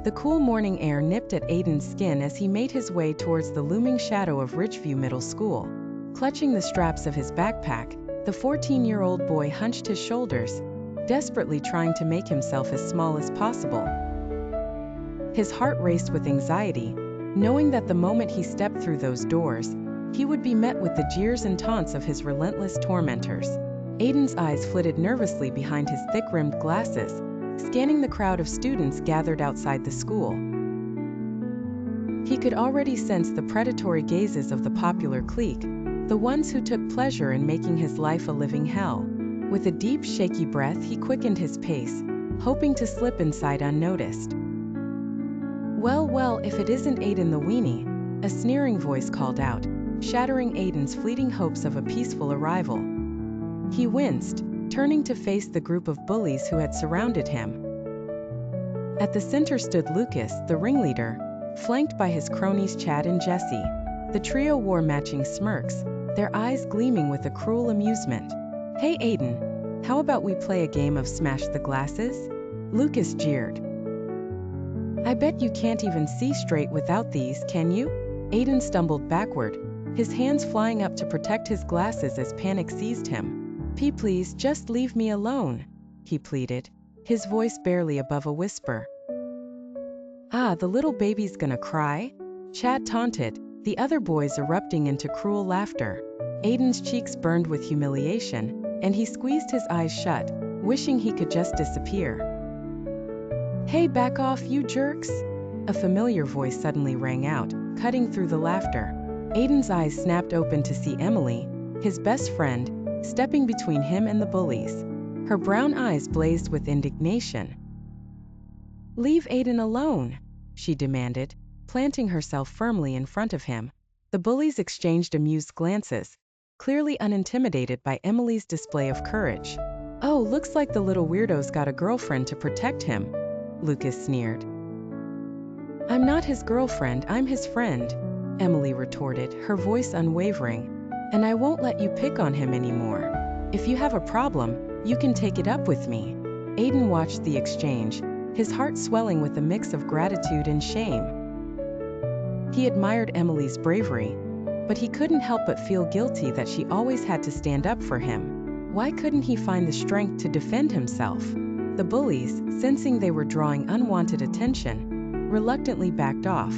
The cool morning air nipped at Aiden's skin as he made his way towards the looming shadow of Ridgeview Middle School. Clutching the straps of his backpack, the 14-year-old boy hunched his shoulders, desperately trying to make himself as small as possible. His heart raced with anxiety, knowing that the moment he stepped through those doors, he would be met with the jeers and taunts of his relentless tormentors. Aiden's eyes flitted nervously behind his thick-rimmed glasses, scanning the crowd of students gathered outside the school. He could already sense the predatory gazes of the popular clique, the ones who took pleasure in making his life a living hell. With a deep, shaky breath, he quickened his pace, hoping to slip inside unnoticed. Well, if it isn't Aiden the weenie," a sneering voice called out, shattering Aiden's fleeting hopes of a peaceful arrival. He winced, turning to face the group of bullies who had surrounded him. At the center stood Lucas, the ringleader, flanked by his cronies Chad and Jesse. The trio wore matching smirks, their eyes gleaming with a cruel amusement. "Hey Aiden, how about we play a game of Smash the Glasses?" Lucas jeered. "I bet you can't even see straight without these, can you?" Aiden stumbled backward, his hands flying up to protect his glasses as panic seized him. Please, just leave me alone," he pleaded, his voice barely above a whisper. "Ah, the little baby's gonna cry?" Chad taunted, the other boys erupting into cruel laughter. Aiden's cheeks burned with humiliation, and he squeezed his eyes shut, wishing he could just disappear. "Hey, back off, you jerks!" A familiar voice suddenly rang out, cutting through the laughter. Aiden's eyes snapped open to see Emily, his best friend, stepping between him and the bullies. Her brown eyes blazed with indignation. "Leave Aiden alone," she demanded, planting herself firmly in front of him. The bullies exchanged amused glances, clearly unintimidated by Emily's display of courage. "Oh, looks like the little weirdo's got a girlfriend to protect him," Lucas sneered. "I'm not his girlfriend, I'm his friend," Emily retorted, her voice unwavering. "And I won't let you pick on him anymore. If you have a problem, you can take it up with me." Aiden watched the exchange, his heart swelling with a mix of gratitude and shame. He admired Emily's bravery, but he couldn't help but feel guilty that she always had to stand up for him. Why couldn't he find the strength to defend himself? The bullies, sensing they were drawing unwanted attention, reluctantly backed off.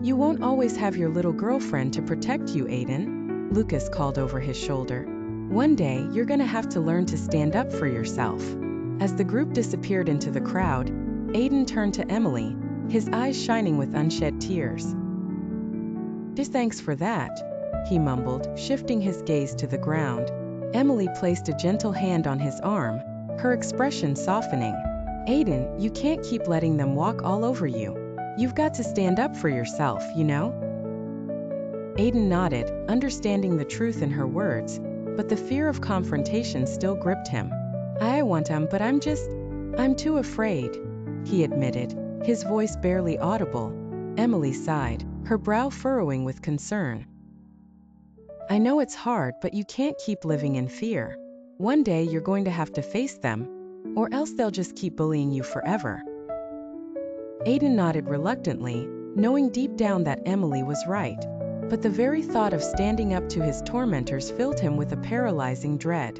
"You won't always have your little girlfriend to protect you, Aiden," Lucas called over his shoulder. "One day, you're gonna have to learn to stand up for yourself." As the group disappeared into the crowd, Aiden turned to Emily, his eyes shining with unshed tears. "Thanks for that," he mumbled, shifting his gaze to the ground. Emily placed a gentle hand on his arm, her expression softening. "Aiden, you can't keep letting them walk all over you. You've got to stand up for yourself, you know?" Aiden nodded, understanding the truth in her words, but the fear of confrontation still gripped him. "I want him, but I'm too afraid," he admitted, his voice barely audible. Emily sighed, her brow furrowing with concern. "I know it's hard, but you can't keep living in fear. One day you're going to have to face them, or else they'll just keep bullying you forever." Aiden nodded reluctantly, knowing deep down that Emily was right. But the very thought of standing up to his tormentors filled him with a paralyzing dread.